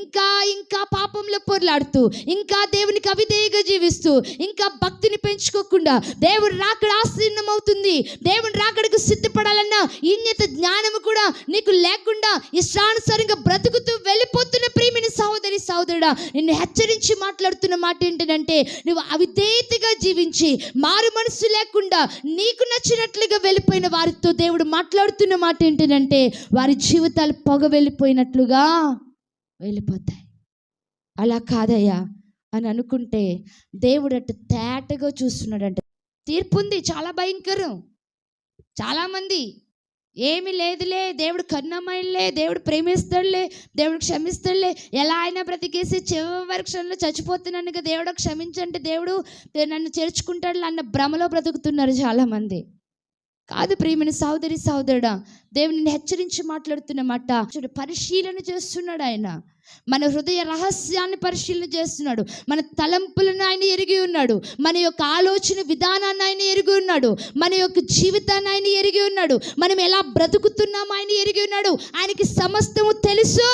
ఇంకా ఇంకా పాపంలో పొర్లాడుతూ, ఇంకా దేవునికి అవిధేయగా జీవిస్తూ, ఇంకా భక్తిని పెంచుకోకుండా దేవుడు రాకడ ఆసన్నమవుతుంది, దేవుడు రాకడకు సిద్ధపడాలన్న ఇన్యత జ్ఞానము కూడా నీకు లేకుండా ఇష్టానుసారంగా బ్రతుకుతూ వెళ్ళిపోతున్న ప్రియమైన సహోదరి సహోదరుడా, నిన్ను హెచ్చరించి మాట్లాడుతున్న మాట ఏంటంటే, నువ్వు అవిధేయతగా జీవించి మారు మనసు లేకుండా నీకు నచ్చినట్లుగా వెళ్ళిపోయిన వారితో దేవుడు మాట్లాడుతున్న మాట ఏంటంటే, వారి జీవితాలు పొగ వెళ్ళిపోయినట్లుగా వెళ్ళిపోతాయి. అలా కాదయ్యా అని అనుకుంటే దేవుడు అటు తేటగా చూస్తున్నాడంట. తీర్పు ఉంది, చాలా భయంకరం. చాలామంది ఏమి లేదులే, దేవుడు కరుణామయుడులే, దేవుడు ప్రేమిస్తాడులే, దేవుడు క్షమిస్తాడులే, ఎలా అయినా బ్రతికేసి చివరి క్షణంలో చచ్చిపోతున్నానుగా దేవుడు క్షమించంటే దేవుడు నన్ను చేర్చుకుంటాడు అన్న భ్రమలో బ్రతుకుతున్నారు చాలామంది. కాదు ప్రియమైన సహోదరి సహోదరుడా, దేవుని హెచ్చరించి మాట్లాడుతున్న మాట. పరిశీలన చేస్తున్నాడు ఆయన. మన హృదయ రహస్యాన్ని పరిశీలన చేస్తున్నాడు. మన తలంపులను ఆయన ఎరిగి ఉన్నాడు. మన యొక్క ఆలోచన విధానాన్ని ఆయన ఎరిగి ఉన్నాడు. మన యొక్క జీవితాన్ని ఆయన ఎరిగి ఉన్నాడు. మనం ఎలా బ్రతుకుతున్నామో ఆయన ఎరిగి ఉన్నాడు. ఆయనకి సమస్తము తెలుసు.